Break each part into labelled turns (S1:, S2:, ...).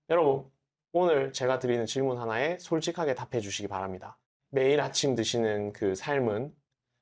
S1: 여러분, 오늘 제가 드리는 질문 하나에 솔직하게 답해 주시기 바랍니다. 매일 아침 드시는 그 삶은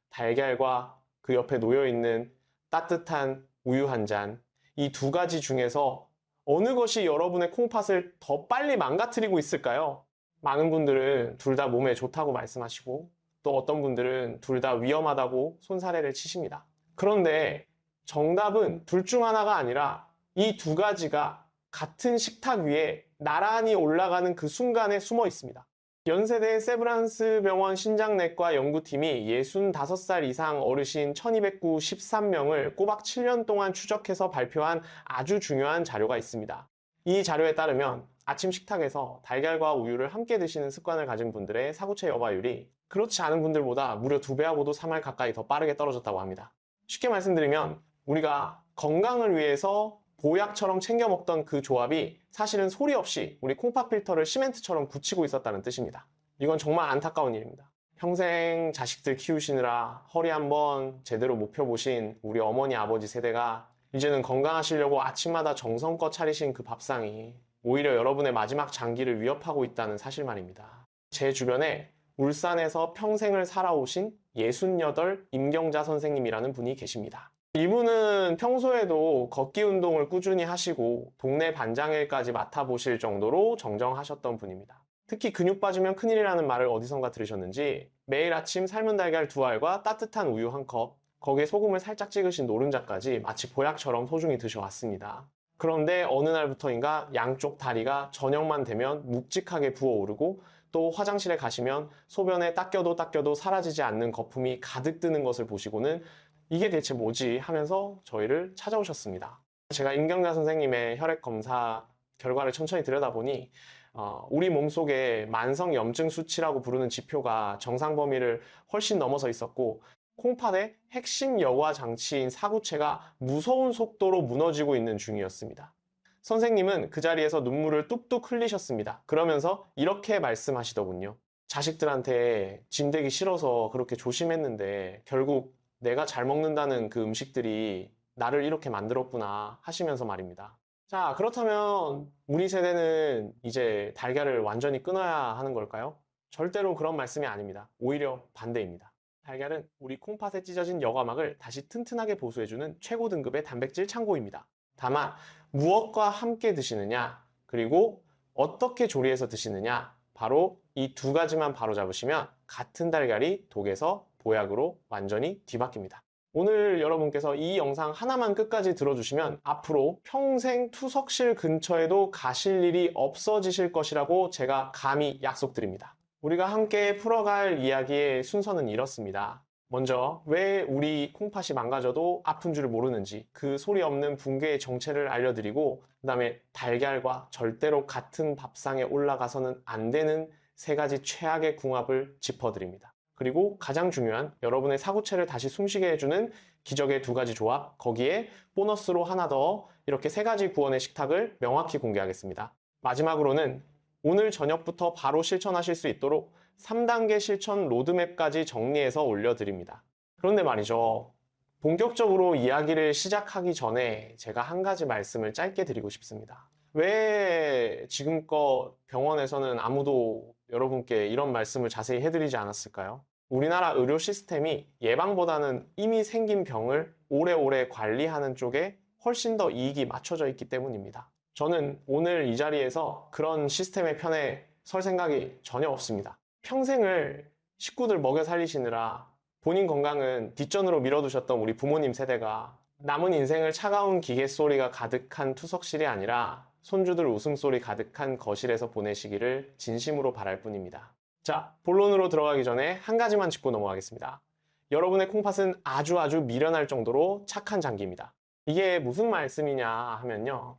S1: 달걀과 그 옆에 놓여 있는 따뜻한 우유 한 잔, 이 두 가지 중에서 어느 것이 여러분의 콩팥을 더 빨리 망가뜨리고 있을까요? 많은 분들은 둘 다 몸에 좋다고 말씀하시고 또 어떤 분들은 둘 다 위험하다고 손사래를 치십니다. 그런데 정답은 둘 중 하나가 아니라 이 두 가지가 같은 식탁 위에 나란히 올라가는 그 순간에 숨어 있습니다. 연세대 세브란스 병원 신장내과 연구팀이 65살 이상 어르신 1293명을 꼬박 7년 동안 추적해서 발표한 아주 중요한 자료가 있습니다. 이 자료에 따르면 아침 식탁에서 달걀과 우유를 함께 드시는 습관을 가진 분들의 사구체 여과율이 그렇지 않은 분들보다 무려 2배하고도 3할 가까이 더 빠르게 떨어졌다고 합니다. 쉽게 말씀드리면 우리가 건강을 위해서 보약처럼 챙겨 먹던 그 조합이 사실은 소리 없이 우리 콩팥 필터를 시멘트처럼 굳히고 있었다는 뜻입니다. 이건 정말 안타까운 일입니다. 평생 자식들 키우시느라 허리 한번 제대로 못 펴보신 우리 어머니 아버지 세대가 이제는 건강하시려고 아침마다 정성껏 차리신 그 밥상이 오히려 여러분의 마지막 장기를 위협하고 있다는 사실 말입니다. 제 주변에 울산에서 평생을 살아오신 68 임경자 선생님이라는 분이 계십니다. 이분은 평소에도 걷기 운동을 꾸준히 하시고 동네 반장일까지 맡아보실 정도로 정정하셨던 분입니다. 특히 근육 빠지면 큰일이라는 말을 어디선가 들으셨는지 매일 아침 삶은 달걀 2알과 따뜻한 우유 1컵, 거기에 소금을 살짝 찍으신 노른자까지 마치 보약처럼 소중히 드셔왔습니다. 그런데 어느 날부터인가 양쪽 다리가 저녁만 되면 묵직하게 부어오르고 또 화장실에 가시면 소변에 닦여도 사라지지 않는 거품이 가득 뜨는 것을 보시고는 이게 대체 뭐지 하면서 저희를 찾아오셨습니다. 제가 임경자 선생님의 혈액 검사 결과를 천천히 들여다보니 우리 몸속에 만성 염증 수치라고 부르는 지표가 정상 범위를 훨씬 넘어서 있었고 콩팥의 핵심 여과 장치인 사구체가 무서운 속도로 무너지고 있는 중이었습니다. 선생님은 그 자리에서 눈물을 뚝뚝 흘리셨습니다. 그러면서 이렇게 말씀하시더군요. 자식들한테 짐되기 싫어서 그렇게 조심했는데 결국 내가 잘 먹는다는 그 음식들이 나를 이렇게 만들었구나 하시면서 말입니다. 자, 그렇다면 우리 세대는 이제 달걀을 완전히 끊어야 하는 걸까요? 절대로 그런 말씀이 아닙니다. 오히려 반대입니다. 달걀은 우리 콩팥에 찢어진 여과막을 다시 튼튼하게 보수해주는 최고 등급의 단백질 창고입니다. 다만 무엇과 함께 드시느냐 그리고 어떻게 조리해서 드시느냐 바로 이 두 가지만 바로잡으시면 같은 달걀이 독에서 보약으로 완전히 뒤바뀝니다. 오늘 여러분께서 이 영상 하나만 끝까지 들어주시면 앞으로 평생 투석실 근처에도 가실 일이 없어지실 것이라고 제가 감히 약속드립니다. 우리가 함께 풀어갈 이야기의 순서는 이렇습니다. 먼저 왜 우리 콩팥이 망가져도 아픈 줄 모르는지 그 소리 없는 붕괴의 정체를 알려드리고 그 다음에 달걀과 절대로 같은 밥상에 올라가서는 안 되는 세 가지 최악의 궁합을 짚어드립니다. 그리고 가장 중요한 여러분의 사구체를 다시 숨쉬게 해주는 기적의 두 가지 조합, 거기에 보너스로 하나 더 이렇게 세 가지 구원의 식탁을 명확히 공개하겠습니다. 마지막으로는 오늘 저녁부터 바로 실천하실 수 있도록 3단계 실천 로드맵까지 정리해서 올려드립니다. 그런데 말이죠. 본격적으로 이야기를 시작하기 전에 제가 한 가지 말씀을 짧게 드리고 싶습니다. 왜 지금껏 병원에서는 아무도 여러분께 이런 말씀을 자세히 해드리지 않았을까요? 우리나라 의료 시스템이 예방보다는 이미 생긴 병을 오래오래 관리하는 쪽에 훨씬 더 이익이 맞춰져 있기 때문입니다. 저는 오늘 이 자리에서 그런 시스템의 편에 설 생각이 전혀 없습니다. 평생을 식구들 먹여 살리시느라 본인 건강은 뒷전으로 밀어두셨던 우리 부모님 세대가 남은 인생을 차가운 기계 소리가 가득한 투석실이 아니라 손주들 웃음소리 가득한 거실에서 보내시기를 진심으로 바랄 뿐입니다. 자, 본론으로 들어가기 전에 한 가지만 짚고 넘어가겠습니다. 여러분의 콩팥은 아주 미련할 정도로 착한 장기입니다. 이게 무슨 말씀이냐 하면요.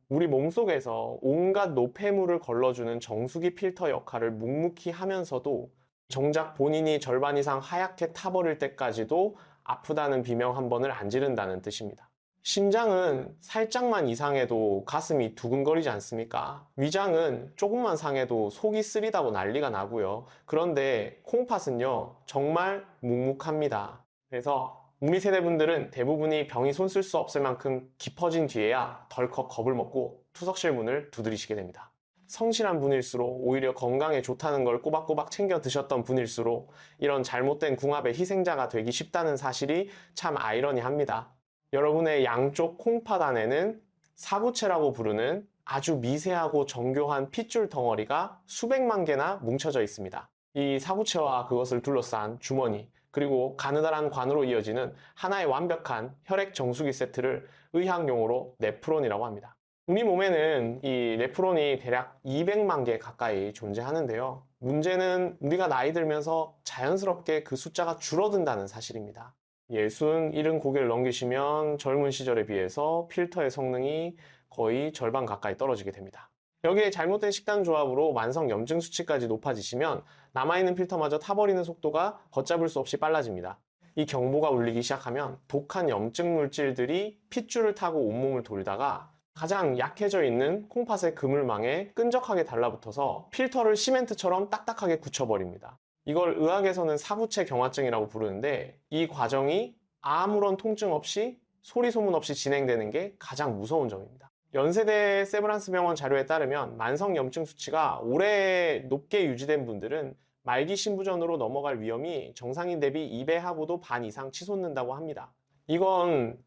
S1: 우리 몸속에서 온갖 노폐물을 걸러주는 정수기 필터 역할을 묵묵히 하면서도 정작 본인이 절반 이상 하얗게 타버릴 때까지도 아프다는 비명 한 번을 안 지른다는 뜻입니다. 심장은 살짝만 이상해도 가슴이 두근거리지 않습니까? 위장은 조금만 상해도 속이 쓰리다고 난리가 나고요. 그런데 콩팥은요, 정말 묵묵합니다. 그래서 우리 세대분들은 대부분이 병이 손 쓸 수 없을 만큼 깊어진 뒤에야 덜컥 겁을 먹고 투석실 문을 두드리시게 됩니다. 성실한 분일수록 오히려 건강에 좋다는 걸 꼬박꼬박 챙겨 드셨던 분일수록 이런 잘못된 궁합의 희생자가 되기 쉽다는 사실이 참 아이러니합니다. 여러분의 양쪽 콩팥 안에는 사구체라고 부르는 아주 미세하고 정교한 핏줄 덩어리가 수백만 개나 뭉쳐져 있습니다. 이 사구체와 그것을 둘러싼 주머니, 그리고 가느다란 관으로 이어지는 하나의 완벽한 혈액 정수기 세트를 의학용어로 네프론이라고 합니다. 우리 몸에는 이 네프론이 대략 200만 개 가까이 존재하는데요. 문제는 우리가 나이 들면서 자연스럽게 그 숫자가 줄어든다는 사실입니다. 60, 70 고개를 넘기시면 젊은 시절에 비해서 필터의 성능이 거의 절반 가까이 떨어지게 됩니다. 여기에 잘못된 식단 조합으로 만성 염증 수치까지 높아지시면 남아있는 필터마저 타버리는 속도가 걷잡을 수 없이 빨라집니다. 이 경보가 울리기 시작하면 독한 염증 물질들이 핏줄을 타고 온몸을 돌다가 가장 약해져 있는 콩팥의 그물망에 끈적하게 달라붙어서 필터를 시멘트처럼 딱딱하게 굳혀버립니다. 이걸 의학에서는 사구체 경화증이라고 부르는데 이 과정이 아무런 통증 없이 소리 소문 없이 진행되는 게 가장 무서운 점입니다. 연세대 세브란스 병원 자료에 따르면 만성 염증 수치가 오래 높게 유지된 분들은 말기 신부전으로 넘어갈 위험이 정상인 대비 2배 하고도 반 이상 치솟는다고 합니다. 이건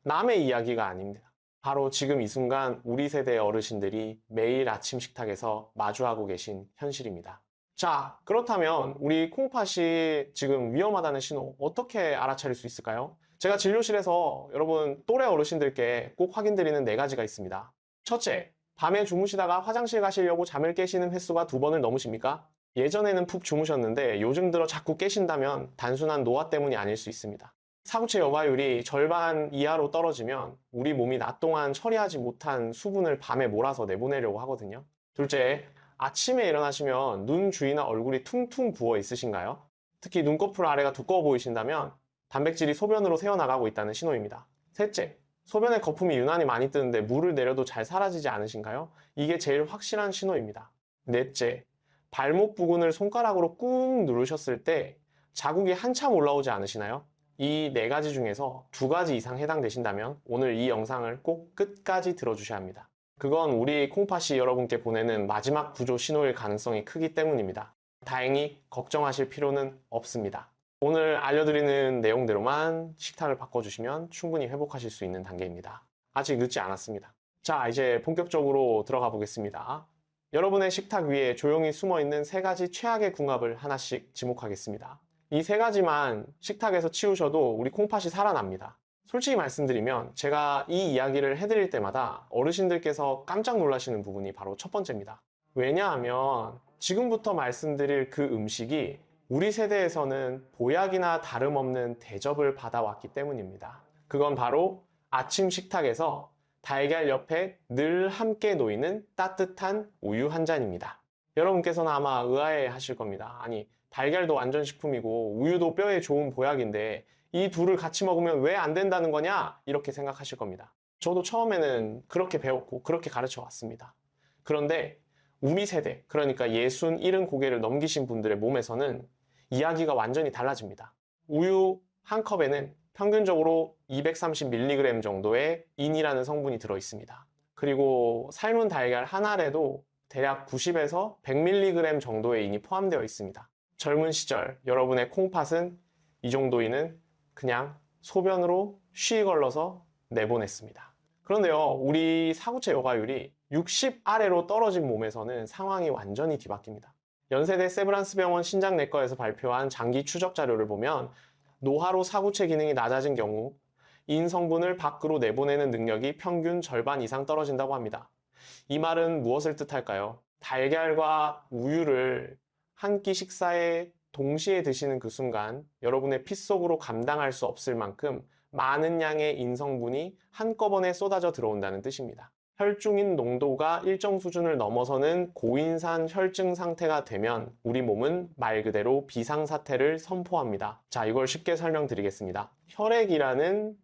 S1: 남의 이야기가 아닙니다. 바로 지금 이 순간 우리 세대의 어르신들이 매일 아침 식탁에서 마주하고 계신 현실입니다. 자, 그렇다면 우리 콩팥이 지금 위험하다는 신호 어떻게 알아차릴 수 있을까요? 제가 진료실에서 여러분 또래 어르신들께 꼭 확인드리는 4가지가 있습니다. 첫째, 밤에 주무시다가 화장실 가시려고 잠을 깨시는 횟수가 2번을 넘으십니까? 예전에는 푹 주무셨는데 요즘 들어 자꾸 깨신다면 단순한 노화 때문이 아닐 수 있습니다. 사구체 여과율이 절반 이하로 떨어지면 우리 몸이 낮 동안 처리하지 못한 수분을 밤에 몰아서 내보내려고 하거든요. 둘째, 아침에 일어나시면 눈 주위나 얼굴이 퉁퉁 부어 있으신가요? 특히 눈꺼풀 아래가 두꺼워 보이신다면 단백질이 소변으로 새어나가고 있다는 신호입니다. 셋째, 소변에 거품이 유난히 많이 뜨는데 물을 내려도 잘 사라지지 않으신가요? 이게 제일 확실한 신호입니다. 넷째, 발목 부근을 손가락으로 꾹 누르셨을 때 자국이 한참 올라오지 않으시나요? 이 4가지 중에서 2가지 이상 해당되신다면 오늘 이 영상을 꼭 끝까지 들어주셔야 합니다. 그건 우리 콩팥이 여러분께 보내는 마지막 구조 신호일 가능성이 크기 때문입니다. 다행히 걱정하실 필요는 없습니다. 오늘 알려드리는 내용대로만 식탁을 바꿔주시면 충분히 회복하실 수 있는 단계입니다. 아직 늦지 않았습니다. 자, 이제 본격적으로 들어가 보겠습니다. 여러분의 식탁 위에 조용히 숨어있는 3가지 최악의 궁합을 하나씩 지목하겠습니다. 이 3가지만 식탁에서 치우셔도 우리 콩팥이 살아납니다. 솔직히 말씀드리면 제가 이 이야기를 해드릴 때마다 어르신들께서 깜짝 놀라시는 부분이 바로 첫 번째입니다. 왜냐하면 지금부터 말씀드릴 그 음식이 우리 세대에서는 보약이나 다름없는 대접을 받아왔기 때문입니다. 그건 바로 아침 식탁에서 달걀 옆에 늘 함께 놓이는 따뜻한 우유 한 잔입니다. 여러분께서는 아마 의아해 하실 겁니다. 아니, 달걀도 완전 식품이고 우유도 뼈에 좋은 보약인데 이 둘을 같이 먹으면 왜 안 된다는 거냐? 이렇게 생각하실 겁니다. 저도 처음에는 그렇게 배웠고 그렇게 가르쳐 왔습니다. 그런데 우리 세대, 그러니까 60, 70 고개를 넘기신 분들의 몸에서는 이야기가 완전히 달라집니다. 우유 한 컵에는 평균적으로 230mg 정도의 인이라는 성분이 들어있습니다. 그리고 삶은 달걀 한 알에도 대략 90에서 100mg 정도의 인이 포함되어 있습니다. 젊은 시절 여러분의 콩팥은 이 정도 인은 그냥 소변으로 쉬 걸러서 내보냈습니다. 그런데요, 우리 사구체 여과율이 60 아래로 떨어진 몸에서는 상황이 완전히 뒤바뀝니다. 연세대 세브란스 병원 신장내과에서 발표한 장기 추적 자료를 보면 노화로 사구체 기능이 낮아진 경우 인 성분을 밖으로 내보내는 능력이 평균 절반 이상 떨어진다고 합니다. 이 말은 무엇을 뜻할까요? 달걀과 우유를 한 끼 식사에 동시에 드시는 그 순간 여러분의 피 속으로 감당할 수 없을 만큼 많은 양의 인성분이 한꺼번에 쏟아져 들어온다는 뜻입니다. 혈중인 농도가 일정 수준을 넘어서는 고인산 혈증 상태가 되면 우리 몸은 말 그대로 비상사태를 선포합니다. 자, 이걸 쉽게 설명드리겠습니다. 혈액이라는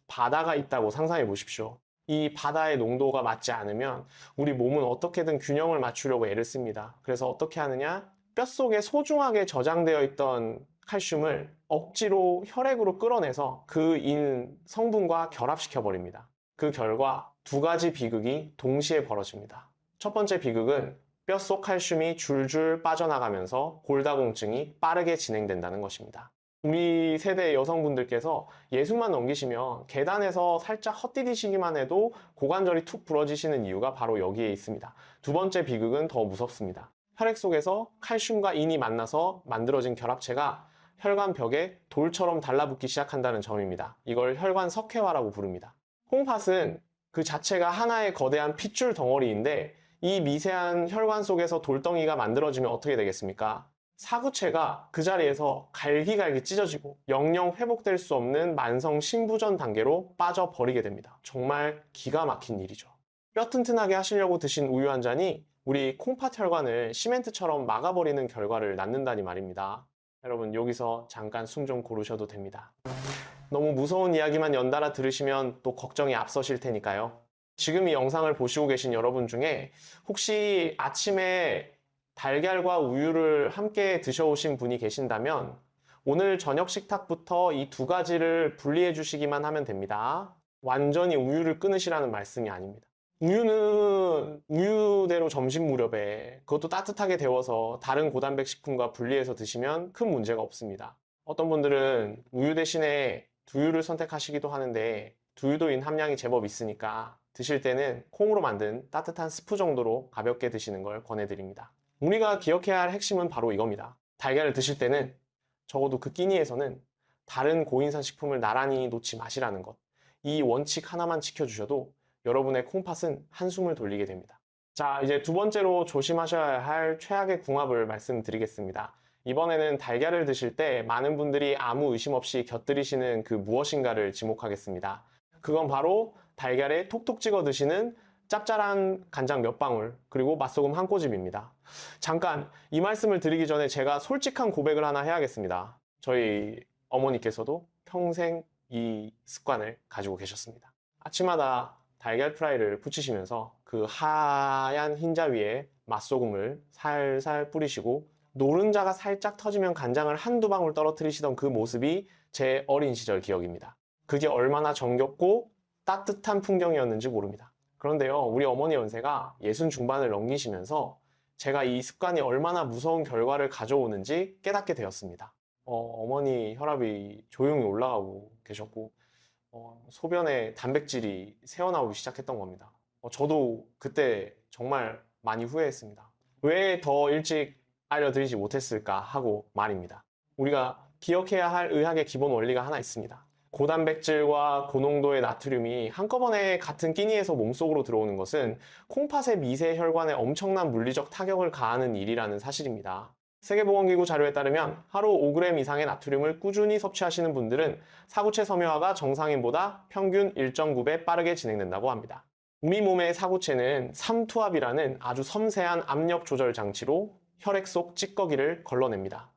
S1: 바다가 있다고 상상해 보십시오. 이 바다의 농도가 맞지 않으면 우리 몸은 어떻게든 균형을 맞추려고 애를 씁니다. 그래서 어떻게 하느냐? 뼛속에 소중하게 저장되어 있던 칼슘을 억지로 혈액으로 끌어내서 그 인 성분과 결합시켜 버립니다. 그 결과 2가지 비극이 동시에 벌어집니다. 첫 번째 비극은 뼛속 칼슘이 줄줄 빠져나가면서 골다공증이 빠르게 진행된다는 것입니다. 우리 세대 여성분들께서 60만 넘기시면 계단에서 살짝 헛디디시기만 해도 고관절이 툭 부러지시는 이유가 바로 여기에 있습니다. 두 번째 비극은 더 무섭습니다. 혈액 속에서 칼슘과 인이 만나서 만들어진 결합체가 혈관벽에 돌처럼 달라붙기 시작한다는 점입니다. 이걸 혈관 석회화라고 부릅니다. 콩팥은 그 자체가 하나의 거대한 핏줄 덩어리인데 이 미세한 혈관 속에서 돌덩이가 만들어지면 어떻게 되겠습니까? 사구체가 그 자리에서 갈기갈기 찢어지고 영영 회복될 수 없는 만성 신부전 단계로 빠져버리게 됩니다. 정말 기가 막힌 일이죠. 뼈 튼튼하게 하시려고 드신 우유 한 잔이 우리 콩팥 혈관을 시멘트처럼 막아버리는 결과를 낳는다니 말입니다. 여러분 여기서 잠깐 숨 좀 고르셔도 됩니다. 너무 무서운 이야기만 연달아 들으시면 또 걱정이 앞서실 테니까요. 지금 이 영상을 보시고 계신 여러분 중에 혹시 아침에 달걀과 우유를 함께 드셔오신 분이 계신다면 오늘 저녁 식탁부터 이 두 가지를 분리해 주시기만 하면 됩니다. 완전히 우유를 끊으시라는 말씀이 아닙니다. 우유는 우유대로 점심 무렵에 그것도 따뜻하게 데워서 다른 고단백 식품과 분리해서 드시면 큰 문제가 없습니다. 어떤 분들은 우유 대신에 두유를 선택하시기도 하는데 두유도인 함량이 제법 있으니까 드실 때는 콩으로 만든 따뜻한 스프 정도로 가볍게 드시는 걸 권해드립니다. 우리가 기억해야 할 핵심은 바로 이겁니다. 달걀을 드실 때는 적어도 그 끼니에서는 다른 고인산 식품을 나란히 놓지 마시라는 것. 이 원칙 하나만 지켜주셔도 여러분의 콩팥은 한숨을 돌리게 됩니다. 자, 이제 두 번째로 조심하셔야 할 최악의 궁합을 말씀드리겠습니다. 이번에는 달걀을 드실 때 많은 분들이 아무 의심 없이 곁들이시는 그 무엇인가를 지목하겠습니다. 그건 바로 달걀에 톡톡 찍어 드시는 짭짤한 간장 몇 방울 그리고 맛소금 한 꼬집입니다. 잠깐 이 말씀을 드리기 전에 제가 솔직한 고백을 하나 해야겠습니다. 저희 어머니께서도 평생 이 습관을 가지고 계셨습니다. 아침마다 달걀 프라이를 부치시면서 그 하얀 흰자 위에 맛소금을 살살 뿌리시고 노른자가 살짝 터지면 간장을 한두 방울 떨어뜨리시던 그 모습이 제 어린 시절 기억입니다. 그게 얼마나 정겹고 따뜻한 풍경이었는지 모릅니다. 그런데요, 우리 어머니 연세가 60 중반을 넘기시면서 제가 이 습관이 얼마나 무서운 결과를 가져오는지 깨닫게 되었습니다. 어머니 혈압이 조용히 올라가고 계셨고 소변에 단백질이 새어나오기 시작했던 겁니다. 저도 그때 정말 많이 후회했습니다. 왜 더 일찍 알려드리지 못했을까 하고 말입니다. 우리가 기억해야 할 의학의 기본 원리가 하나 있습니다. 고단백질과 고농도의 나트륨이 한꺼번에 같은 끼니에서 몸속으로 들어오는 것은 콩팥의 미세 혈관에 엄청난 물리적 타격을 가하는 일이라는 사실입니다. 세계보건기구 자료에 따르면 하루 5g 이상의 나트륨을 꾸준히 섭취하시는 분들은 사구체 섬유화가 정상인보다 평균 1.9배 빠르게 진행된다고 합니다. 우리 몸의 사구체는 삼투압이라는 아주 섬세한 압력 조절 장치로 혈액 속 찌꺼기를 걸러냅니다.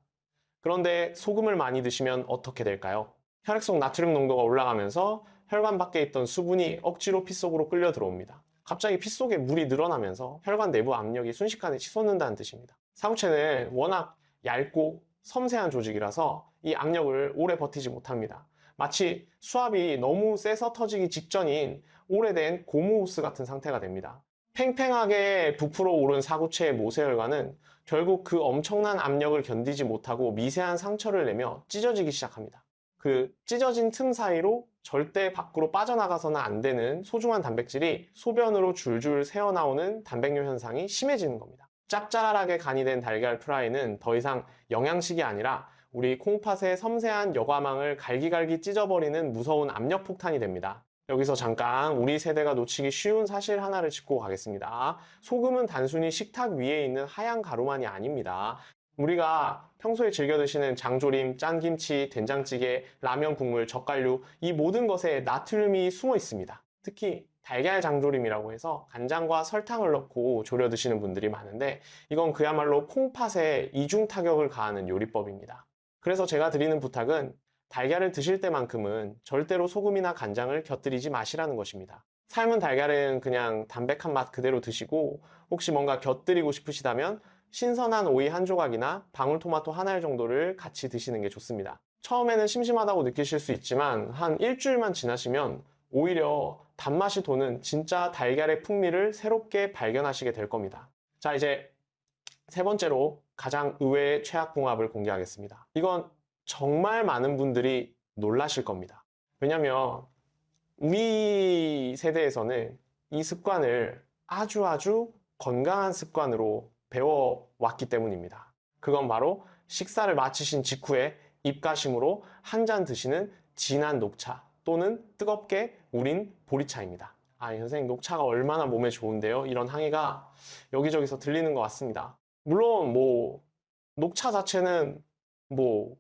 S1: 그런데 소금을 많이 드시면 어떻게 될까요? 혈액 속 나트륨 농도가 올라가면서 혈관 밖에 있던 수분이 억지로 피 속으로 끌려 들어옵니다. 갑자기 피 속에 물이 늘어나면서 혈관 내부 압력이 순식간에 치솟는다는 뜻입니다. 사구체는 워낙 얇고 섬세한 조직이라서 이 압력을 오래 버티지 못합니다. 마치 수압이 너무 세서 터지기 직전인 오래된 고무호스 같은 상태가 됩니다. 팽팽하게 부풀어 오른 사구체의 모세혈관은 결국 그 엄청난 압력을 견디지 못하고 미세한 상처를 내며 찢어지기 시작합니다. 그 찢어진 틈 사이로 절대 밖으로 빠져나가서는 안 되는 소중한 단백질이 소변으로 줄줄 새어나오는 단백뇨 현상이 심해지는 겁니다. 짭짤하게 간이 된 달걀 프라이는 더 이상 영양식이 아니라 우리 콩팥의 섬세한 여과망을 갈기갈기 찢어버리는 무서운 압력 폭탄이 됩니다. 여기서 잠깐 우리 세대가 놓치기 쉬운 사실 하나를 짚고 가겠습니다. 소금은 단순히 식탁 위에 있는 하얀 가루만이 아닙니다. 우리가 평소에 즐겨 드시는 장조림, 짠김치, 된장찌개, 라면 국물, 젓갈류 이 모든 것에 나트륨이 숨어 있습니다. 특히 달걀 장조림이라고 해서 간장과 설탕을 넣고 졸여 드시는 분들이 많은데 이건 그야말로 콩팥에 이중 타격을 가하는 요리법입니다. 그래서 제가 드리는 부탁은 달걀을 드실 때만큼은 절대로 소금이나 간장을 곁들이지 마시라는 것입니다. 삶은 달걀은 그냥 담백한 맛 그대로 드시고 혹시 뭔가 곁들이고 싶으시다면 신선한 오이 한 조각이나 방울토마토 한 알 정도를 같이 드시는 게 좋습니다. 처음에는 심심하다고 느끼실 수 있지만 한 일주일만 지나시면 오히려 단맛이 도는 진짜 달걀의 풍미를 새롭게 발견하시게 될 겁니다. 자, 이제 세 번째로 가장 의외의 최악궁합을 공개하겠습니다. 이건 정말 많은 분들이 놀라실 겁니다. 왜냐면 우리 세대에서는 이 습관을 아주 건강한 습관으로 배워왔기 때문입니다. 그건 바로 식사를 마치신 직후에 입가심으로 한 잔 드시는 진한 녹차 또는 뜨겁게 우린 보리차입니다. 아니 선생님, 녹차가 얼마나 몸에 좋은데요? 이런 항의가 여기저기서 들리는 것 같습니다. 물론 녹차 자체는 뭐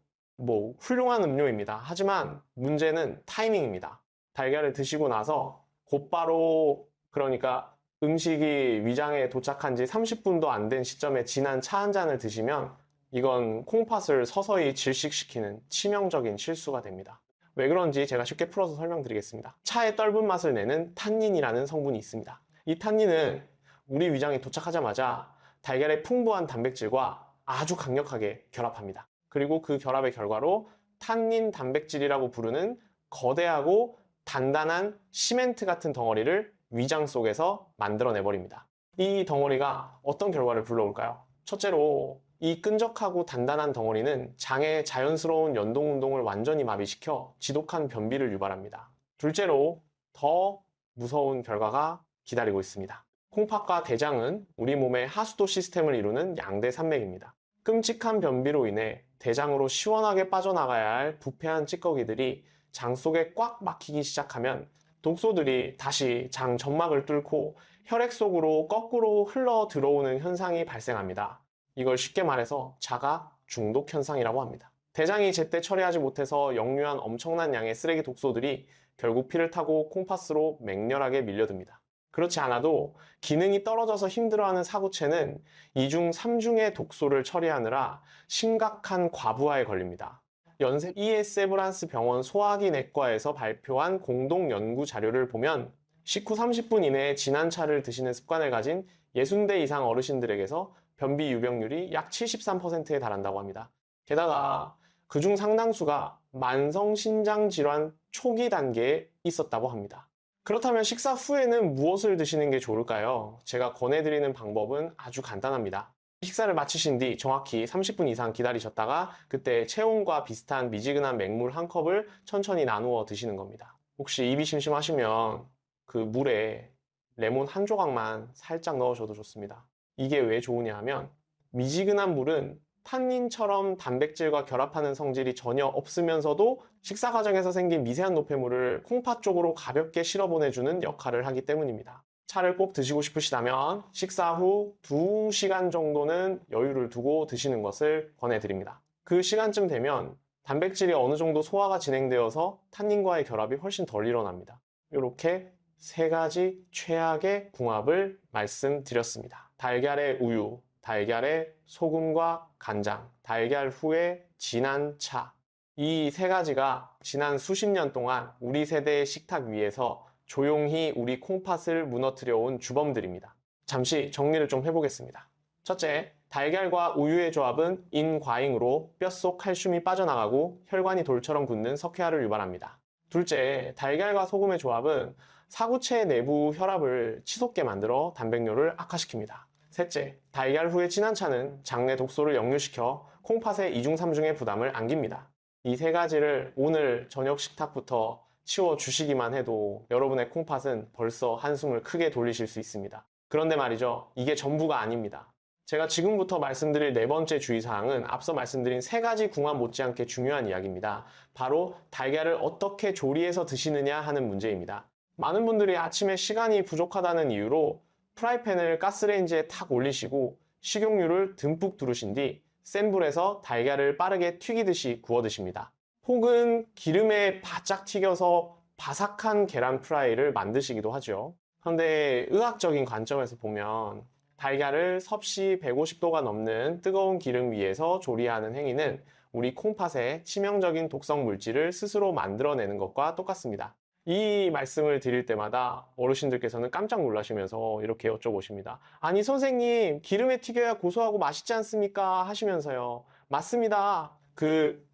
S1: 훌륭한 음료입니다. 하지만 문제는 타이밍입니다. 달걀을 드시고 나서 곧바로, 그러니까 음식이 위장에 도착한 지 30분도 안 된 시점에 진한 차 한 잔을 드시면 이건 콩팥을 서서히 질식시키는 치명적인 실수가 됩니다. 왜 그런지 제가 쉽게 풀어서 설명드리겠습니다. 차의 떫은 맛을 내는 탄닌이라는 성분이 있습니다. 이 탄닌은 우리 위장에 도착하자마자 달걀의 풍부한 단백질과 아주 강력하게 결합합니다. 그리고 그 결합의 결과로 탄닌 단백질이라고 부르는 거대하고 단단한 시멘트 같은 덩어리를 위장 속에서 만들어내버립니다. 이 덩어리가 어떤 결과를 불러올까요? 첫째로 이 끈적하고 단단한 덩어리는 장의 자연스러운 연동 운동을 완전히 마비시켜 지독한 변비를 유발합니다. 둘째로 더 무서운 결과가 기다리고 있습니다. 콩팥과 대장은 우리 몸의 하수도 시스템을 이루는 양대 산맥입니다. 끔찍한 변비로 인해 대장으로 시원하게 빠져나가야 할 부패한 찌꺼기들이 장 속에 꽉 막히기 시작하면 독소들이 다시 장 점막을 뚫고 혈액 속으로 거꾸로 흘러 들어오는 현상이 발생합니다. 이걸 쉽게 말해서 자가 중독 현상이라고 합니다. 대장이 제때 처리하지 못해서 역류한 엄청난 양의 쓰레기 독소들이 결국 피를 타고 콩팥으로 맹렬하게 밀려듭니다. 그렇지 않아도 기능이 떨어져서 힘들어하는 사구체는 2중, 3중의 독소를 처리하느라 심각한 과부하에 걸립니다. 연세 ES에브란스 병원 소화기 내과에서 발표한 공동 연구 자료를 보면 식후 30분 이내에 진한 차를 드시는 습관을 가진 60대 이상 어르신들에게서 변비 유병률이 약 73%에 달한다고 합니다. 게다가 그중 상당수가 만성신장질환 초기 단계에 있었다고 합니다. 그렇다면 식사 후에는 무엇을 드시는 게 좋을까요? 제가 권해드리는 방법은 아주 간단합니다. 식사를 마치신 뒤 정확히 30분 이상 기다리셨다가 그때 체온과 비슷한 미지근한 맹물 한 컵을 천천히 나누어 드시는 겁니다. 혹시 입이 심심하시면 그 물에 레몬 한 조각만 살짝 넣으셔도 좋습니다. 이게 왜 좋으냐 하면 미지근한 물은 탄닌처럼 단백질과 결합하는 성질이 전혀 없으면서도 식사 과정에서 생긴 미세한 노폐물을 콩팥 쪽으로 가볍게 실어보내주는 역할을 하기 때문입니다. 차를 꼭 드시고 싶으시다면 식사 후 2시간 정도는 여유를 두고 드시는 것을 권해드립니다. 그 시간쯤 되면 단백질이 어느 정도 소화가 진행되어서 탄닌과의 결합이 훨씬 덜 일어납니다. 이렇게 세 가지 최악의 궁합을 말씀드렸습니다. 달걀의 우유, 달걀에 소금과 간장, 달걀 후에 진한 차. 이 세 가지가 지난 수십 년 동안 우리 세대의 식탁 위에서 조용히 우리 콩팥을 무너뜨려 온 주범들입니다. 잠시 정리를 좀 해보겠습니다. 첫째, 달걀과 우유의 조합은 인과잉으로 뼛속 칼슘이 빠져나가고 혈관이 돌처럼 굳는 석회화를 유발합니다. 둘째, 달걀과 소금의 조합은 사구체 내부 혈압을 치솟게 만들어 단백뇨를 악화시킵니다. 셋째, 달걀 후의 진한 차는 장내 독소를 역류시켜 콩팥의 2중, 3중의 부담을 안깁니다. 이 세 가지를 오늘 저녁 식탁부터 치워주시기만 해도 여러분의 콩팥은 벌써 한숨을 크게 돌리실 수 있습니다. 그런데 말이죠, 이게 전부가 아닙니다. 제가 지금부터 말씀드릴 네 번째 주의사항은 앞서 말씀드린 세 가지 궁합 못지않게 중요한 이야기입니다. 바로 달걀을 어떻게 조리해서 드시느냐 하는 문제입니다. 많은 분들이 아침에 시간이 부족하다는 이유로 프라이팬을 가스레인지에 탁 올리시고 식용유를 듬뿍 두르신 뒤 센 불에서 달걀을 빠르게 튀기듯이 구워 드십니다. 혹은 기름에 바짝 튀겨서 바삭한 계란 프라이를 만드시기도 하죠. 그런데 의학적인 관점에서 보면 달걀을 섭씨 150도가 넘는 뜨거운 기름 위에서 조리하는 행위는 우리 콩팥에 치명적인 독성 물질을 스스로 만들어내는 것과 똑같습니다. 이 말씀을 드릴 때마다 어르신들께서는 깜짝 놀라시면서 이렇게 여쭤보십니다. 아니 선생님, 기름에 튀겨야 고소하고 맛있지 않습니까? 하시면서요. 맞습니다. 그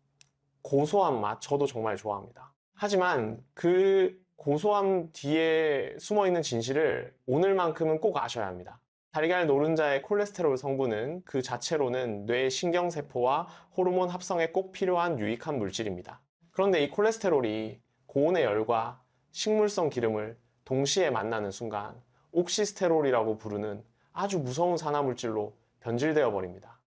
S1: 고소한 맛 저도 정말 좋아합니다. 하지만 그 고소함 뒤에 숨어있는 진실을 오늘만큼은 꼭 아셔야 합니다. 달걀 노른자의 콜레스테롤 성분은 그 자체로는 뇌 신경세포와 호르몬 합성에 꼭 필요한 유익한 물질입니다. 그런데 이 콜레스테롤이 고온의 열과 식물성 기름을 동시에 만나는 순간 옥시스테롤이라고 부르는 아주 무서운 산화물질로 변질되어 버립니다.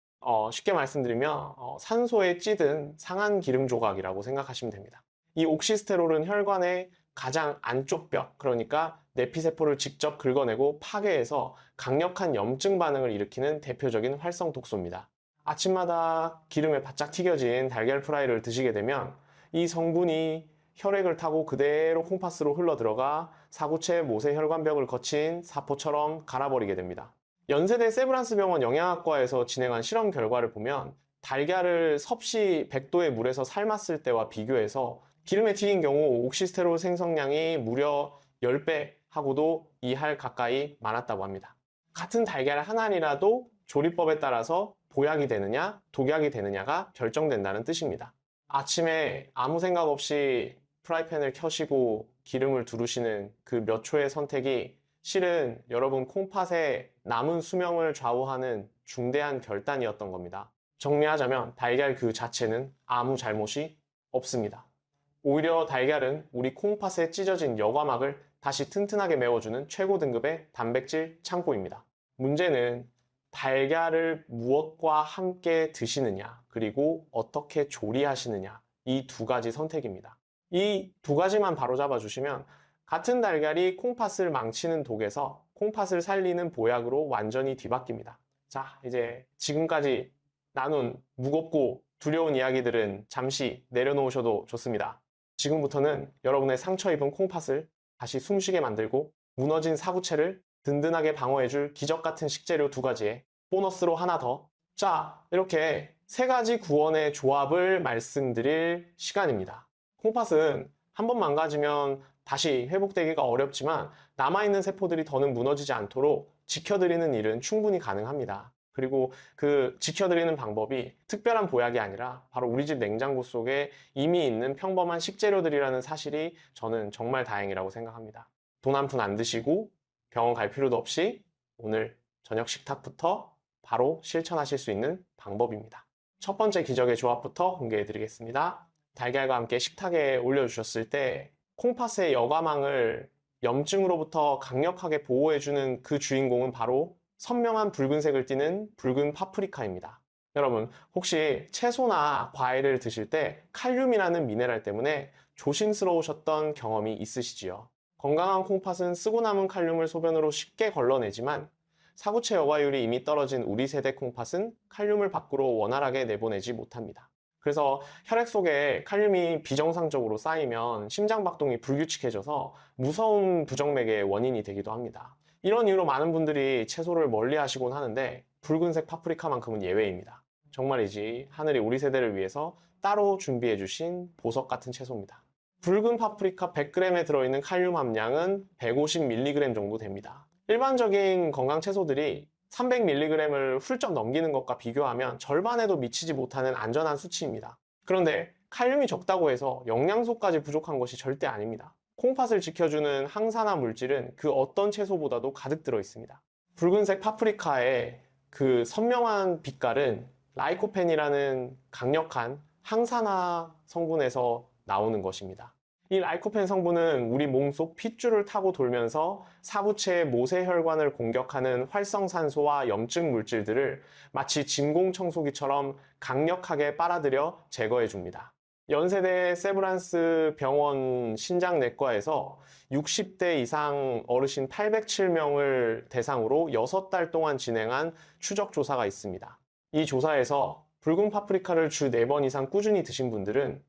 S1: 쉽게 말씀드리면 산소에 찌든 상한 기름 조각이라고 생각하시면 됩니다. 이 옥시스테롤은 혈관의 가장 안쪽 벽, 그러니까 내피세포를 직접 긁어내고 파괴해서 강력한 염증 반응을 일으키는 대표적인 활성 독소입니다. 아침마다 기름에 바짝 튀겨진 달걀 프라이를 드시게 되면 이 성분이 혈액을 타고 그대로 콩팥으로 흘러 들어가 사구체 모세 혈관벽을 거친 사포처럼 갈아버리게 됩니다. 연세대 세브란스 병원 영양학과에서 진행한 실험 결과를 보면 달걀을 섭씨 100도의 물에서 삶았을 때와 비교해서 기름에 튀긴 경우 옥시스테롤 생성량이 무려 10배 하고도 2할 가까이 많았다고 합니다. 같은 달걀 하나이라도 조리법에 따라서 보약이 되느냐 독약이 되느냐가 결정된다는 뜻입니다. 아침에 아무 생각 없이 프라이팬을 켜시고 기름을 두르시는 그 몇 초의 선택이 실은 여러분 콩팥의 남은 수명을 좌우하는 중대한 결단이었던 겁니다. 정리하자면 달걀 그 자체는 아무 잘못이 없습니다. 오히려 달걀은 우리 콩팥에 찢어진 여과막을 다시 튼튼하게 메워주는 최고 등급의 단백질 창고입니다. 문제는 달걀을 무엇과 함께 드시느냐, 그리고 어떻게 조리하시느냐, 이 두 가지 선택입니다. 이 두 가지만 바로잡아 주시면 같은 달걀이 콩팥을 망치는 독에서 콩팥을 살리는 보약으로 완전히 뒤바뀝니다. 자, 이제 지금까지 나눈 무겁고 두려운 이야기들은 잠시 내려놓으셔도 좋습니다. 지금부터는 여러분의 상처 입은 콩팥을 다시 숨쉬게 만들고 무너진 사구체를 든든하게 방어해줄 기적같은 식재료 두 가지에 보너스로 하나 더. 자, 이렇게 세 가지 구원의 조합을 말씀드릴 시간입니다. 콩팥은 한 번 망가지면 다시 회복되기가 어렵지만 남아있는 세포들이 더는 무너지지 않도록 지켜드리는 일은 충분히 가능합니다. 그리고 그 지켜드리는 방법이 특별한 보약이 아니라 바로 우리 집 냉장고 속에 이미 있는 평범한 식재료들이라는 사실이 저는 정말 다행이라고 생각합니다. 돈 한 푼 안 드시고 병원 갈 필요도 없이 오늘 저녁 식탁부터 바로 실천하실 수 있는 방법입니다. 첫 번째 기적의 조합부터 공개해 드리겠습니다. 달걀과 함께 식탁에 올려주셨을 때 콩팥의 여과망을 염증으로부터 강력하게 보호해주는 그 주인공은 바로 선명한 붉은색을 띠는 붉은 파프리카입니다. 여러분, 혹시 채소나 과일을 드실 때 칼륨이라는 미네랄 때문에 조심스러우셨던 경험이 있으시지요? 건강한 콩팥은 쓰고 남은 칼륨을 소변으로 쉽게 걸러내지만 사구체 여과율이 이미 떨어진 우리 세대 콩팥은 칼륨을 밖으로 원활하게 내보내지 못합니다. 그래서 혈액 속에 칼륨이 비정상적으로 쌓이면 심장박동이 불규칙해져서 무서운 부정맥의 원인이 되기도 합니다. 이런 이유로 많은 분들이 채소를 멀리 하시곤 하는데 붉은색 파프리카만큼은 예외입니다. 정말이지 하늘이 우리 세대를 위해서 따로 준비해 주신 보석 같은 채소입니다. 붉은 파프리카 100g에 들어있는 칼륨 함량은 150mg 정도 됩니다. 일반적인 건강 채소들이 300mg을 훌쩍 넘기는 것과 비교하면 절반에도 미치지 못하는 안전한 수치입니다. 그런데 칼륨이 적다고 해서 영양소까지 부족한 것이 절대 아닙니다. 콩팥을 지켜주는 항산화 물질은 그 어떤 채소보다도 가득 들어 있습니다. 붉은색 파프리카의 그 선명한 빛깔은 라이코펜이라는 강력한 항산화 성분에서 나오는 것입니다. 이 라이코펜 성분은 우리 몸속 핏줄을 타고 돌면서 사구체의 모세혈관을 공격하는 활성산소와 염증 물질들을 마치 진공청소기처럼 강력하게 빨아들여 제거해 줍니다. 연세대 세브란스 병원 신장내과에서 60대 이상 어르신 807명을 대상으로 6달 동안 진행한 추적 조사가 있습니다. 이 조사에서 붉은 파프리카를 주 4번 이상 꾸준히 드신 분들은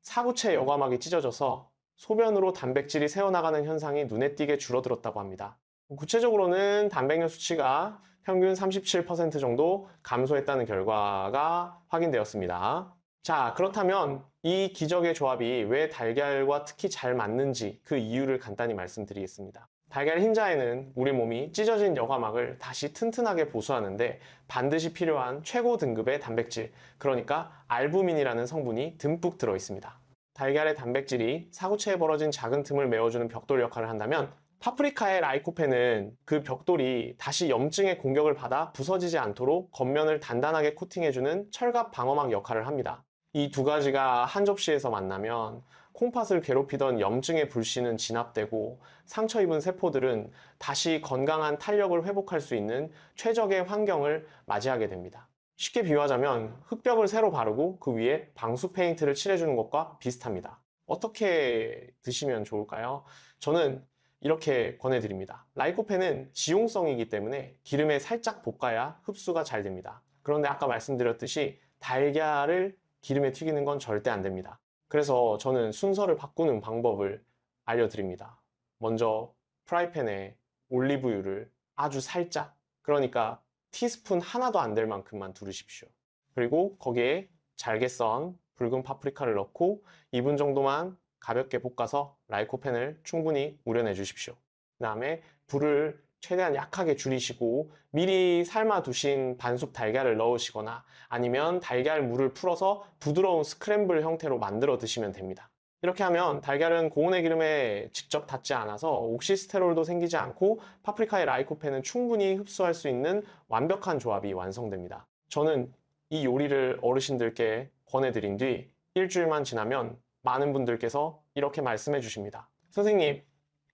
S1: 사구체 여과막이 찢어져서 소변으로 단백질이 새어나가는 현상이 눈에 띄게 줄어들었다고 합니다. 구체적으로는 단백뇨 수치가 평균 37% 정도 감소했다는 결과가 확인되었습니다. 자, 그렇다면 이 기적의 조합이 왜 달걀과 특히 잘 맞는지 그 이유를 간단히 말씀드리겠습니다. 달걀 흰자에는 우리 몸이 찢어진 여과막을 다시 튼튼하게 보수하는데 반드시 필요한 최고 등급의 단백질, 그러니까 알부민이라는 성분이 듬뿍 들어 있습니다. 달걀의 단백질이 사구체에 벌어진 작은 틈을 메워주는 벽돌 역할을 한다면 파프리카의 라이코펜은 그 벽돌이 다시 염증의 공격을 받아 부서지지 않도록 겉면을 단단하게 코팅해주는 철갑 방어막 역할을 합니다. 이 두 가지가 한 접시에서 만나면 콩팥을 괴롭히던 염증의 불씨는 진압되고 상처 입은 세포들은 다시 건강한 탄력을 회복할 수 있는 최적의 환경을 맞이하게 됩니다. 쉽게 비유하자면 흙벽을 새로 바르고 그 위에 방수 페인트를 칠해주는 것과 비슷합니다. 어떻게 드시면 좋을까요? 저는 이렇게 권해드립니다. 라이코펜은 지용성이기 때문에 기름에 살짝 볶아야 흡수가 잘 됩니다. 그런데 아까 말씀드렸듯이 달걀을 기름에 튀기는 건 절대 안 됩니다. 그래서 저는 순서를 바꾸는 방법을 알려드립니다. 먼저 프라이팬에 올리브유를 아주 살짝, 그러니까 티스푼 하나도 안 될 만큼만 두르십시오. 그리고 거기에 잘게 썬 붉은 파프리카를 넣고 2분 정도만 가볍게 볶아서 라이코펜을 충분히 우려내 주십시오. 그 다음에 불을 최대한 약하게 줄이시고 미리 삶아 두신 반숙 달걀을 넣으시거나 아니면 달걀 물을 풀어서 부드러운 스크램블 형태로 만들어 드시면 됩니다. 이렇게 하면 달걀은 고온의 기름에 직접 닿지 않아서 옥시스테롤도 생기지 않고 파프리카의 라이코펜은 충분히 흡수할 수 있는 완벽한 조합이 완성됩니다. 저는 이 요리를 어르신들께 권해드린 뒤 일주일만 지나면 많은 분들께서 이렇게 말씀해 주십니다. 선생님,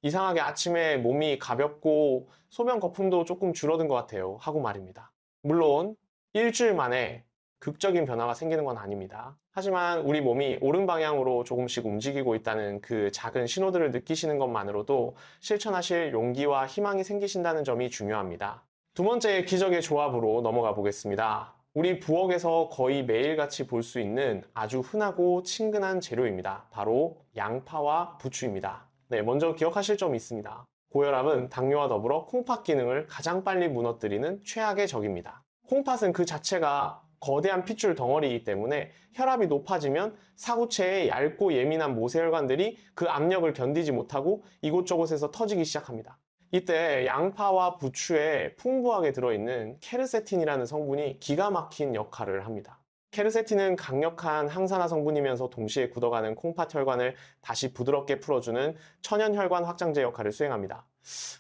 S1: 이상하게 아침에 몸이 가볍고 소변 거품도 조금 줄어든 것 같아요. 하고 말입니다. 물론 일주일 만에 극적인 변화가 생기는 건 아닙니다. 하지만 우리 몸이 옳은 방향으로 조금씩 움직이고 있다는 그 작은 신호들을 느끼시는 것만으로도 실천하실 용기와 희망이 생기신다는 점이 중요합니다. 두 번째 기적의 조합으로 넘어가 보겠습니다. 우리 부엌에서 거의 매일같이 볼 수 있는 아주 흔하고 친근한 재료입니다. 바로 양파와 부추입니다. 네, 먼저 기억하실 점이 있습니다. 고혈압은 당뇨와 더불어 콩팥 기능을 가장 빨리 무너뜨리는 최악의 적입니다. 콩팥은 그 자체가 거대한 핏줄 덩어리이기 때문에 혈압이 높아지면 사구체의 얇고 예민한 모세혈관들이 그 압력을 견디지 못하고 이곳저곳에서 터지기 시작합니다. 이때 양파와 부추에 풍부하게 들어있는 케르세틴이라는 성분이 기가 막힌 역할을 합니다. 케르세틴은 강력한 항산화 성분이면서 동시에 굳어가는 콩팥 혈관을 다시 부드럽게 풀어주는 천연혈관 확장제 역할을 수행합니다.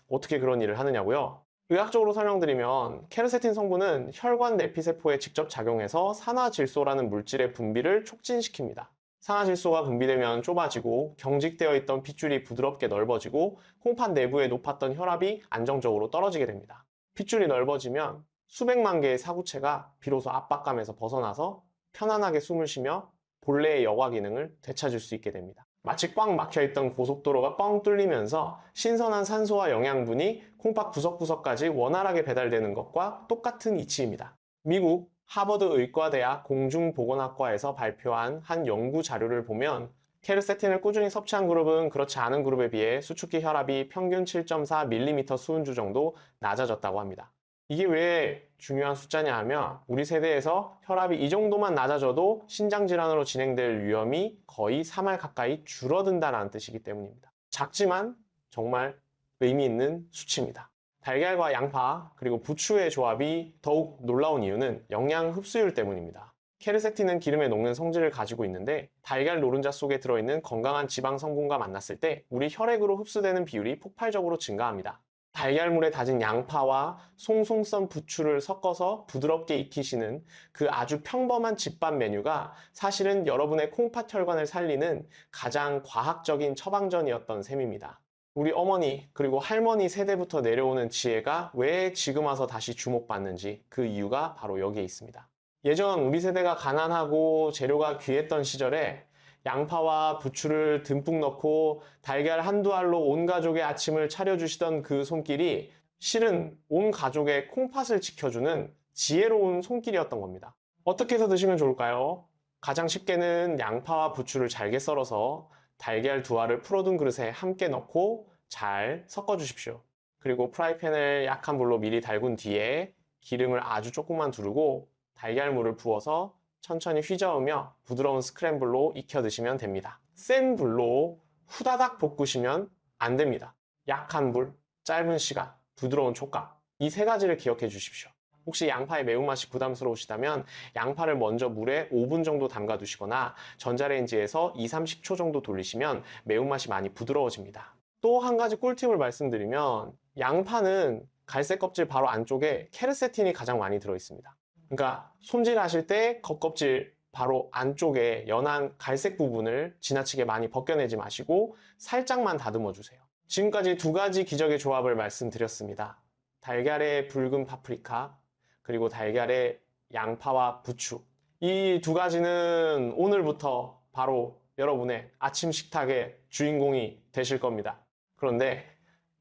S1: 어떻게 그런 일을 하느냐고요? 의학적으로 설명드리면 케르세틴 성분은 혈관 내피세포에 직접 작용해서 산화질소라는 물질의 분비를 촉진시킵니다. 산화질소가 분비되면 좁아지고 경직되어 있던 핏줄이 부드럽게 넓어지고 콩팥 내부에 높았던 혈압이 안정적으로 떨어지게 됩니다. 핏줄이 넓어지면 수백만 개의 사구체가 비로소 압박감에서 벗어나서 편안하게 숨을 쉬며 본래의 여과 기능을 되찾을 수 있게 됩니다. 마치 꽉 막혀있던 고속도로가 뻥 뚫리면서 신선한 산소와 영양분이 콩팥 구석구석까지 원활하게 배달되는 것과 똑같은 이치입니다. 미국 하버드 의과대학 공중보건학과에서 발표한 한 연구 자료를 보면 케르세틴을 꾸준히 섭취한 그룹은 그렇지 않은 그룹에 비해 수축기 혈압이 평균 7.4mm 수은주 정도 낮아졌다고 합니다. 이게 왜 중요한 숫자냐 하면 우리 세대에서 혈압이 이 정도만 낮아져도 신장질환으로 진행될 위험이 거의 3할 가까이 줄어든다는 뜻이기 때문입니다. 작지만 정말 의미 있는 수치입니다. 달걀과 양파 그리고 부추의 조합이 더욱 놀라운 이유는 영양 흡수율 때문입니다. 케르세틴은 기름에 녹는 성질을 가지고 있는데 달걀 노른자 속에 들어있는 건강한 지방 성분과 만났을 때 우리 혈액으로 흡수되는 비율이 폭발적으로 증가합니다. 달걀물에 다진 양파와 송송 썬 부추를 섞어서 부드럽게 익히시는 그 아주 평범한 집밥 메뉴가 사실은 여러분의 콩팥 혈관을 살리는 가장 과학적인 처방전이었던 셈입니다. 우리 어머니 그리고 할머니 세대부터 내려오는 지혜가 왜 지금 와서 다시 주목받는지 그 이유가 바로 여기에 있습니다. 예전 우리 세대가 가난하고 재료가 귀했던 시절에 양파와 부추를 듬뿍 넣고 달걀 한두 알로 온 가족의 아침을 차려주시던 그 손길이 실은 온 가족의 콩팥을 지켜주는 지혜로운 손길이었던 겁니다. 어떻게 해서 드시면 좋을까요? 가장 쉽게는 양파와 부추를 잘게 썰어서 달걀 두 알을 풀어둔 그릇에 함께 넣고 잘 섞어 주십시오. 그리고 프라이팬을 약한 불로 미리 달군 뒤에 기름을 아주 조금만 두르고 달걀물을 부어서 천천히 휘저으며 부드러운 스크램블로 익혀 드시면 됩니다. 센 불로 후다닥 볶으시면 안 됩니다. 약한 불, 짧은 시간, 부드러운 촉감 이 세 가지를 기억해 주십시오. 혹시 양파의 매운맛이 부담스러우시다면 양파를 먼저 물에 5분 정도 담가 두시거나 전자레인지에서 2, 30초 정도 돌리시면 매운맛이 많이 부드러워집니다. 또 한 가지 꿀팁을 말씀드리면 양파는 갈색 껍질 바로 안쪽에 케르세틴이 가장 많이 들어있습니다. 그러니까 손질하실 때 겉껍질 바로 안쪽에 연한 갈색 부분을 지나치게 많이 벗겨내지 마시고 살짝만 다듬어 주세요. 지금까지 두 가지 기적의 조합을 말씀드렸습니다. 달걀에 붉은 파프리카, 그리고 달걀에 양파와 부추. 이 두 가지는 오늘부터 바로 여러분의 아침 식탁의 주인공이 되실 겁니다. 그런데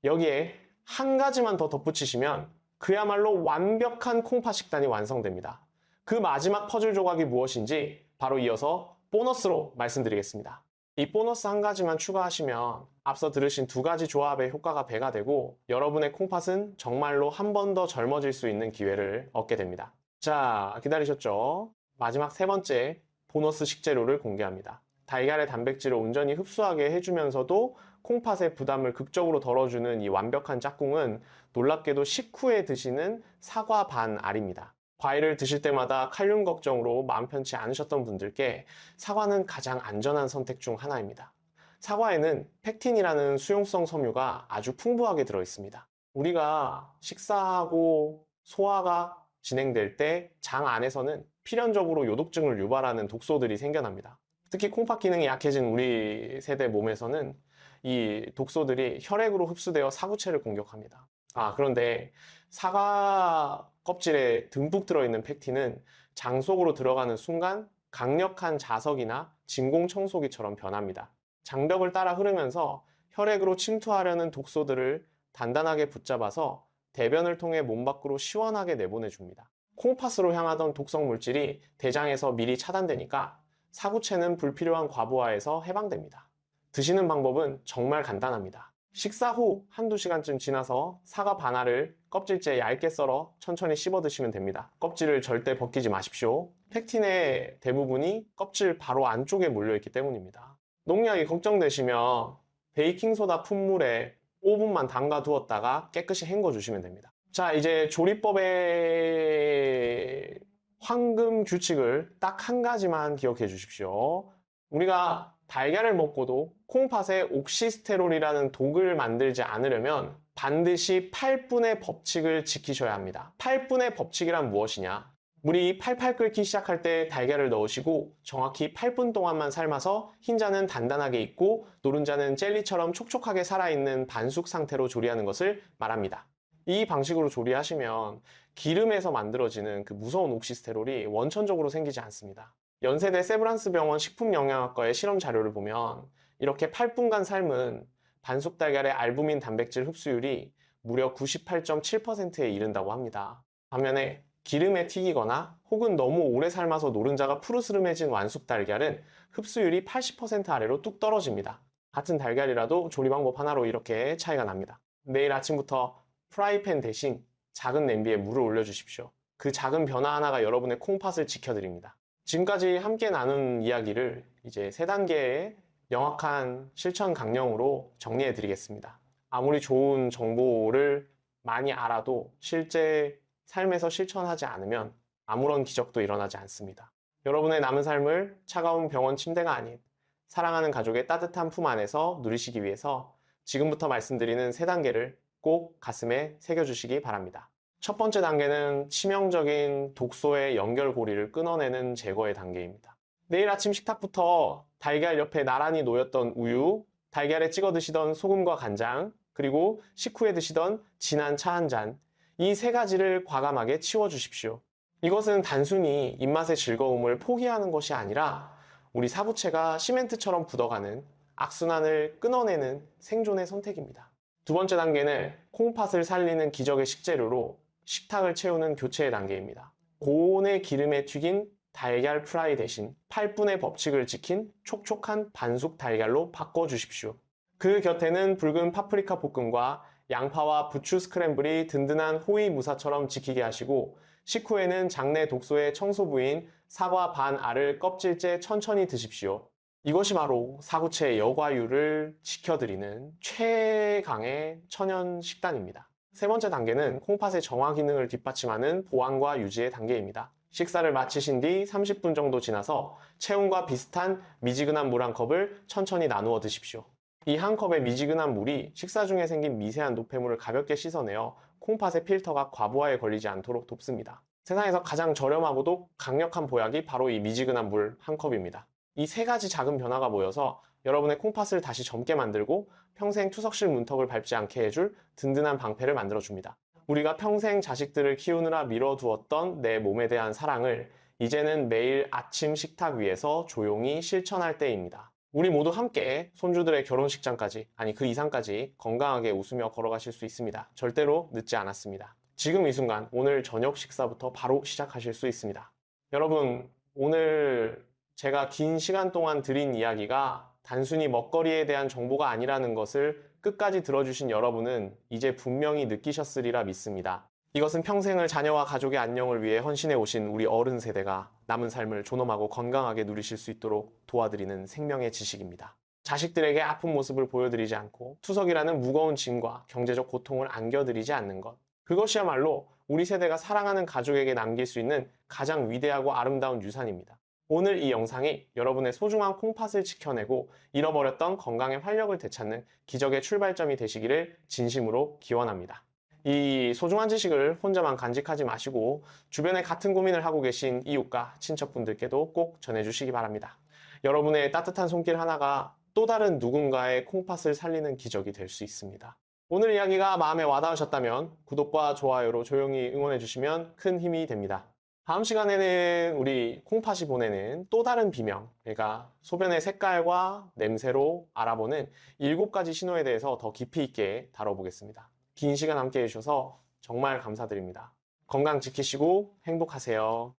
S1: 여기에 한 가지만 더 덧붙이시면 그야말로 완벽한 콩팥 식단이 완성됩니다. 그 마지막 퍼즐 조각이 무엇인지 바로 이어서 보너스로 말씀드리겠습니다. 이 보너스 한 가지만 추가하시면 앞서 들으신 두 가지 조합의 효과가 배가 되고 여러분의 콩팥은 정말로 한 번 더 젊어질 수 있는 기회를 얻게 됩니다. 자, 기다리셨죠? 마지막 세 번째 보너스 식재료를 공개합니다. 달걀의 단백질을 온전히 흡수하게 해주면서도 콩팥의 부담을 극적으로 덜어주는 이 완벽한 짝꿍은 놀랍게도 식후에 드시는 사과 반 알입니다. 과일을 드실 때마다 칼륨 걱정으로 마음 편치 않으셨던 분들께 사과는 가장 안전한 선택 중 하나입니다. 사과에는 펙틴이라는 수용성 섬유가 아주 풍부하게 들어있습니다. 우리가 식사하고 소화가 진행될 때 장 안에서는 필연적으로 요독증을 유발하는 독소들이 생겨납니다. 특히 콩팥 기능이 약해진 우리 세대 몸에서는 이 독소들이 혈액으로 흡수되어 사구체를 공격합니다. 그런데 사과 껍질에 듬뿍 들어있는 펙틴은 장 속으로 들어가는 순간 강력한 자석이나 진공청소기처럼 변합니다. 장벽을 따라 흐르면서 혈액으로 침투하려는 독소들을 단단하게 붙잡아서 대변을 통해 몸 밖으로 시원하게 내보내줍니다. 콩팥으로 향하던 독성 물질이 대장에서 미리 차단되니까 사구체는 불필요한 과부하에서 해방됩니다. 드시는 방법은 정말 간단합니다. 식사 후 한두 시간쯤 지나서 사과 반알을 껍질째 얇게 썰어 천천히 씹어 드시면 됩니다. 껍질을 절대 벗기지 마십시오. 펙틴의 대부분이 껍질 바로 안쪽에 몰려있기 때문입니다. 농약이 걱정되시면 베이킹소다 푼물에 5분만 담가 두었다가 깨끗이 헹궈 주시면 됩니다. 자, 이제 조리법의 황금 규칙을 딱 한 가지만 기억해 주십시오. 우리가 달걀을 먹고도 콩팥에 옥시스테롤이라는 독을 만들지 않으려면 반드시 8분의 법칙을 지키셔야 합니다. 8분의 법칙이란 무엇이냐? 물이 팔팔 끓기 시작할 때 달걀을 넣으시고 정확히 8분 동안만 삶아서 흰자는 단단하게 익고 노른자는 젤리처럼 촉촉하게 살아있는 반숙 상태로 조리하는 것을 말합니다. 이 방식으로 조리하시면 기름에서 만들어지는 그 무서운 옥시스테롤이 원천적으로 생기지 않습니다. 연세대 세브란스 병원 식품영양학과의 실험 자료를 보면 이렇게 8분간 삶은 반숙 달걀의 알부민 단백질 흡수율이 무려 98.7%에 이른다고 합니다. 반면에 기름에 튀기거나 혹은 너무 오래 삶아서 노른자가 푸르스름해진 완숙 달걀은 흡수율이 80% 아래로 뚝 떨어집니다. 같은 달걀이라도 조리 방법 하나로 이렇게 차이가 납니다. 내일 아침부터 프라이팬 대신 작은 냄비에 물을 올려주십시오. 그 작은 변화 하나가 여러분의 콩팥을 지켜드립니다. 지금까지 함께 나눈 이야기를 이제 3단계의 명확한 실천 강령으로 정리해 드리겠습니다. 아무리 좋은 정보를 많이 알아도 실제 삶에서 실천하지 않으면 아무런 기적도 일어나지 않습니다. 여러분의 남은 삶을 차가운 병원 침대가 아닌 사랑하는 가족의 따뜻한 품 안에서 누리시기 위해서 지금부터 말씀드리는 3단계를 꼭 가슴에 새겨주시기 바랍니다. 첫 번째 단계는 치명적인 독소의 연결고리를 끊어내는 제거의 단계입니다. 내일 아침 식탁부터 달걀 옆에 나란히 놓였던 우유, 달걀에 찍어 드시던 소금과 간장, 그리고 식후에 드시던 진한 차 한 잔, 이 3가지를 과감하게 치워주십시오. 이것은 단순히 입맛의 즐거움을 포기하는 것이 아니라 우리 사부체가 시멘트처럼 굳어가는 악순환을 끊어내는 생존의 선택입니다. 두 번째 단계는 콩팥을 살리는 기적의 식재료로 식탁을 채우는 교체의 단계입니다. 고온의 기름에 튀긴 달걀 프라이 대신 8분의 법칙을 지킨 촉촉한 반숙 달걀로 바꿔주십시오. 그 곁에는 붉은 파프리카 볶음과 양파와 부추 스크램블이 든든한 호위 무사처럼 지키게 하시고 식후에는 장내 독소의 청소 부위인 사과 반 알을 껍질째 천천히 드십시오. 이것이 바로 사구체의 여과율을 지켜드리는 최강의 천연 식단입니다. 세 번째 단계는 콩팥의 정화 기능을 뒷받침하는 보완과 유지의 단계입니다. 식사를 마치신 뒤 30분 정도 지나서 체온과 비슷한 미지근한 물 한 컵을 천천히 나누어 드십시오. 이 한 컵의 미지근한 물이 식사 중에 생긴 미세한 노폐물을 가볍게 씻어내어 콩팥의 필터가 과부하에 걸리지 않도록 돕습니다. 세상에서 가장 저렴하고도 강력한 보약이 바로 이 미지근한 물 한 컵입니다. 이 세 가지 작은 변화가 모여서 여러분의 콩팥을 다시 젊게 만들고 평생 투석실 문턱을 밟지 않게 해줄 든든한 방패를 만들어줍니다. 우리가 평생 자식들을 키우느라 미뤄두었던 내 몸에 대한 사랑을 이제는 매일 아침 식탁 위에서 조용히 실천할 때입니다. 우리 모두 함께 손주들의 결혼식장까지, 아니 그 이상까지 건강하게 웃으며 걸어가실 수 있습니다. 절대로 늦지 않았습니다. 지금 이 순간 오늘 저녁 식사부터 바로 시작하실 수 있습니다. 여러분, 오늘 제가 긴 시간 동안 드린 이야기가 단순히 먹거리에 대한 정보가 아니라는 것을 끝까지 들어주신 여러분은 이제 분명히 느끼셨으리라 믿습니다. 이것은 평생을 자녀와 가족의 안녕을 위해 헌신해 오신 우리 어른 세대가 남은 삶을 존엄하고 건강하게 누리실 수 있도록 도와드리는 생명의 지식입니다. 자식들에게 아픈 모습을 보여드리지 않고 투석이라는 무거운 짐과 경제적 고통을 안겨드리지 않는 것. 그것이야말로 우리 세대가 사랑하는 가족에게 남길 수 있는 가장 위대하고 아름다운 유산입니다. 오늘 이 영상이 여러분의 소중한 콩팥을 지켜내고 잃어버렸던 건강의 활력을 되찾는 기적의 출발점이 되시기를 진심으로 기원합니다. 이 소중한 지식을 혼자만 간직하지 마시고 주변에 같은 고민을 하고 계신 이웃과 친척분들께도 꼭 전해주시기 바랍니다. 여러분의 따뜻한 손길 하나가 또 다른 누군가의 콩팥을 살리는 기적이 될 수 있습니다. 오늘 이야기가 마음에 와닿으셨다면 구독과 좋아요로 조용히 응원해주시면 큰 힘이 됩니다. 다음 시간에는 우리 콩팥이 보내는 또 다른 비명, 그러니까 소변의 색깔과 냄새로 알아보는 7가지 신호에 대해서 더 깊이 있게 다뤄보겠습니다. 긴 시간 함께 해주셔서 정말 감사드립니다. 건강 지키시고 행복하세요.